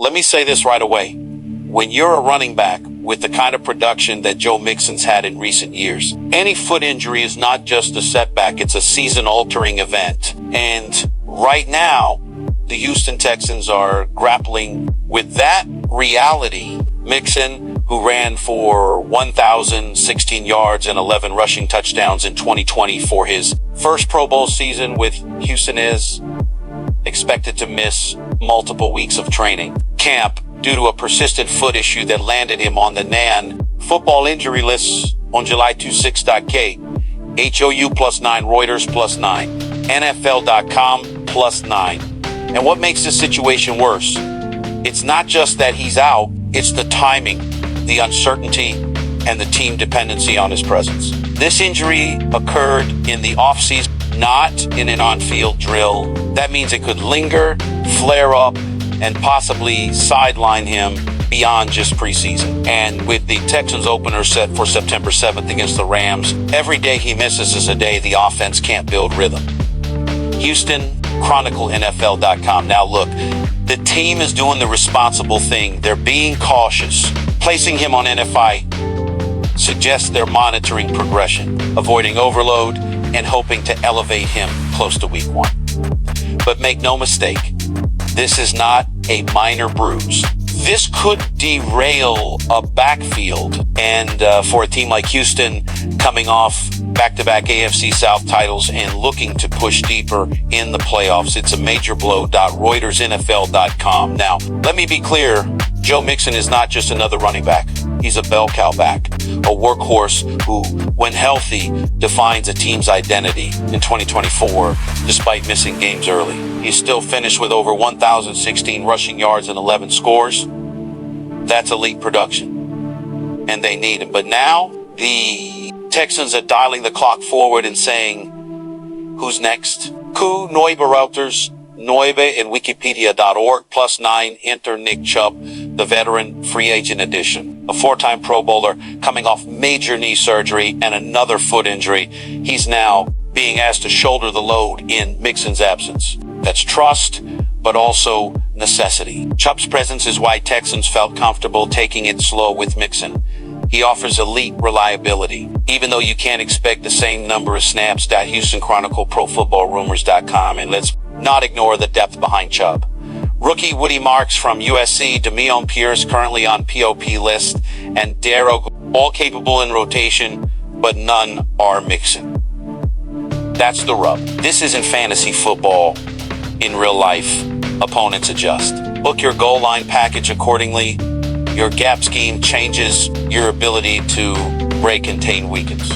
let me say this right away. When you're a running back with the kind of production that Joe Mixon's had in recent years, any foot injury is not just a setback, it's a season-altering event. And right now, the Houston Texans are grappling with that reality. Mixon, who ran for 1,016 yards and 11 rushing touchdowns in 2020 for his first Pro Bowl season with Houston, is expected to miss multiple weeks of training camp due to a persistent foot issue that landed him on the NAN football injury list on July 26.k, HOU +9, Reuters +9, NFL.com +9. And what makes this situation worse? It's not just that he's out, it's the timing, the uncertainty, and the team dependency on his presence. This injury occurred in the offseason, not in an on-field drill. That means it could linger, flare up, and possibly sideline him beyond just preseason. And with the Texans opener set for September 7th against the Rams, every day he misses is a day the offense can't build rhythm. Houston Chronicle NFL.com. Now look, the team is doing the responsible thing. They're being cautious. Placing him on NFI suggests they're monitoring progression, avoiding overload, and hoping to elevate him close to week 1. But make no mistake, this is not a minor bruise. This could derail a backfield. And for a team like Houston, coming off back-to-back AFC South titles and looking to push deeper in the playoffs, it's a major blow. ReutersNFL.com. Now, let me be clear. Joe Mixon is not just another running back. He's a bell cow back, a workhorse who, when healthy, defines a team's identity in 2024, despite missing games early. He still finished with over 1,016 rushing yards and 11 scores. That's elite production, and they need him. But now, the Texans are dialing the clock forward and saying, who's next? Ku Neube Reuters, Neube and Wikipedia.org, +9, enter Nick Chubb, the veteran free agent addition. A 4-time Pro Bowler coming off major knee surgery and another foot injury. He's now being asked to shoulder the load in Mixon's absence. That's trust, but also necessity. Chubb's presence is why Texans felt comfortable taking it slow with Mixon. He offers elite reliability, even though you can't expect the same number of snaps. Houston Chronicle, ProFootballRumors.com, and let's not ignore the depth behind Chubb. Rookie Woody Marks from USC, Dameon Pierce currently on POP list, and Darrow, all capable in rotation, but none are Mixon. That's the rub. This isn't fantasy football. In real life, opponents adjust. Book your goal line package accordingly. Your gap scheme changes, your ability to break contain weakens.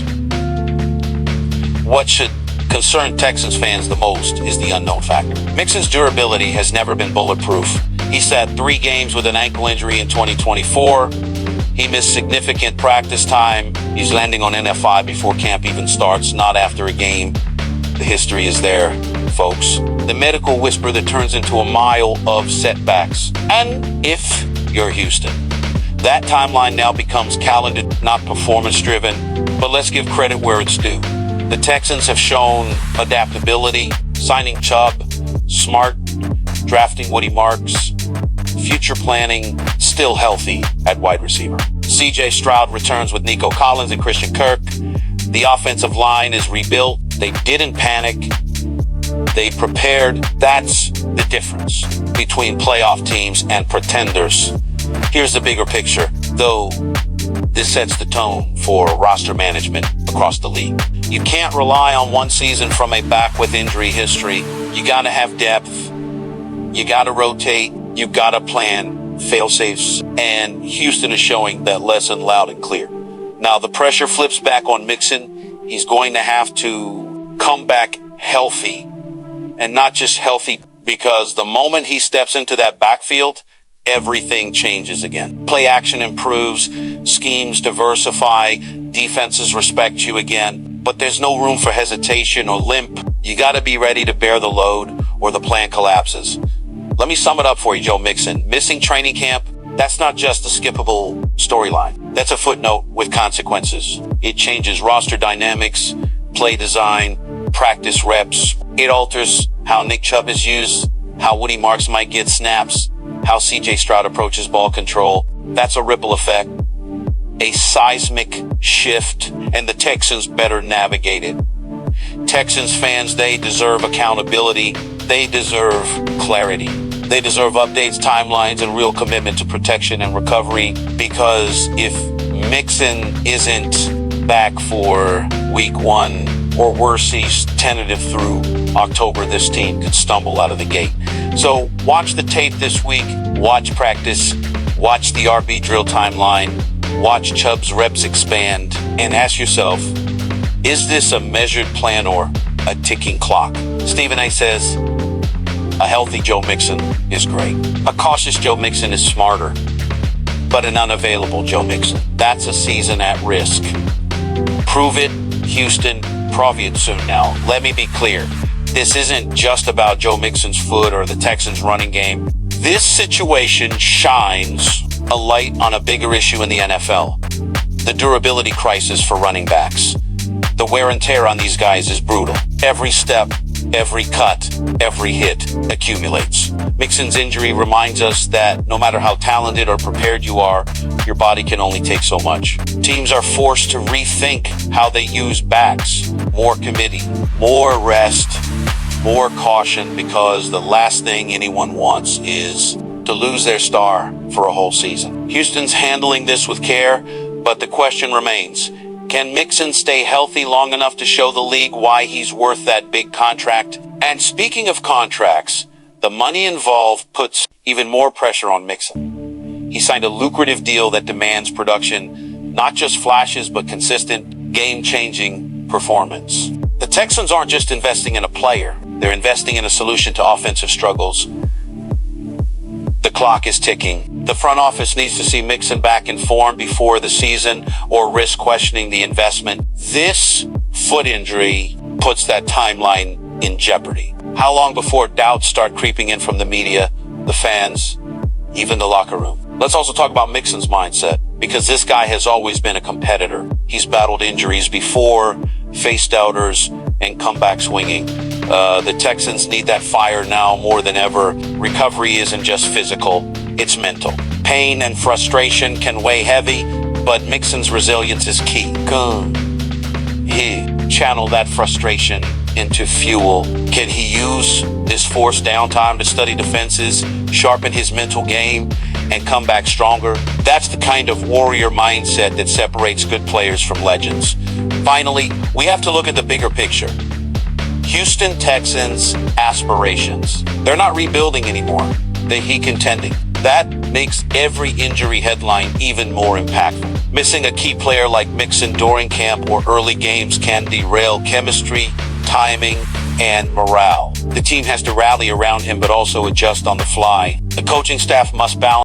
What should concern Texans fans the most is the unknown factor. Mixon's durability has never been bulletproof. He sat 3 games with an ankle injury in 2024. He missed significant practice time. He's landing on NFI before camp even starts, not after a game. The history is there, folks. The medical whisper that turns into a mile of setbacks. And if you're Houston, that timeline now becomes calendar, not performance-driven. But let's give credit where it's due. The Texans have shown adaptability, signing Chubb, smart, drafting Woody Marks, future planning, still healthy at wide receiver. CJ Stroud returns with Nico Collins and Christian Kirk. The offensive line is rebuilt. They didn't panic. They prepared. That's the difference between playoff teams and pretenders. Here's the bigger picture, though this sets the tone for roster management across the league. You can't rely on one season from a back with injury history. You gotta have depth. You gotta rotate. You gotta plan fail-safes. And Houston is showing that lesson loud and clear. Now the pressure flips back on Mixon. He's going to have to come back healthy, and not just healthy, because the moment he steps into that backfield, everything changes again. Play action improves, schemes diversify, defenses respect you again, but there's no room for hesitation or limp. You got to be ready to bear the load or the plan collapses. Let me sum it up for you, Joe Mixon. Missing training camp, that's not just a skippable storyline. That's a footnote with consequences. It changes roster dynamics, play design, practice reps. It alters how Nick Chubb is used, how Woody Marks might get snaps, how CJ Stroud approaches ball control. That's a ripple effect, a seismic shift, and the Texans better navigate it. Texans fans, they deserve accountability. They deserve clarity. They deserve updates, timelines, and real commitment to protection and recovery, because if Mixon isn't back for week 1, or worse, he's tentative through October, this team could stumble out of the gate. So watch the tape this week, watch practice, watch the RB drill timeline, watch Chubb's reps expand, and ask yourself, is this a measured plan or a ticking clock? Stephen A says, a healthy Joe Mixon is great. A cautious Joe Mixon is smarter. But an unavailable Joe Mixon, that's a season at risk. Prove it, Houston. Prove it soon now. Let me be clear. This isn't just about Joe Mixon's foot or the Texans' running game. This situation shines a light on a bigger issue in the NFL. The durability crisis for running backs. The wear and tear on these guys is brutal. Every step, every cut, every hit accumulates. Mixon's injury reminds us that no matter how talented or prepared you are, your body can only take so much. Teams are forced to rethink how they use backs. More committee, more rest, more caution, because the last thing anyone wants is to lose their star for a whole season. Houston's handling this with care, but the question remains, can Mixon stay healthy long enough to show the league why he's worth that big contract? And speaking of contracts, the money involved puts even more pressure on Mixon. He signed a lucrative deal that demands production, not just flashes, but consistent, game-changing performance. The Texans aren't just investing in a player. They're investing in a solution to offensive struggles. The clock is ticking. The front office needs to see Mixon back in form before the season or risk questioning the investment. This foot injury puts that timeline in jeopardy. How long before doubts start creeping in from the media, the fans, even the locker room? Let's also talk about Mixon's mindset, because this guy has always been a competitor. He's battled injuries before, faced doubters, and come back swinging. The Texans need that fire now more than ever. Recovery isn't just physical, it's mental. Pain and frustration can weigh heavy, but Mixon's resilience is key. He channel that frustration into fuel. Can he use this forced downtime to study defenses, sharpen his mental game, and come back stronger? That's the kind of warrior mindset that separates good players from legends. Finally, we have to look at the bigger picture. Houston Texans aspirations. They're not rebuilding anymore. They're contending. That makes every injury headline even more impactful. Missing a key player like Mixon during camp or early games can derail chemistry, timing, and morale. The team has to rally around him, but also adjust on the fly. The coaching staff must balance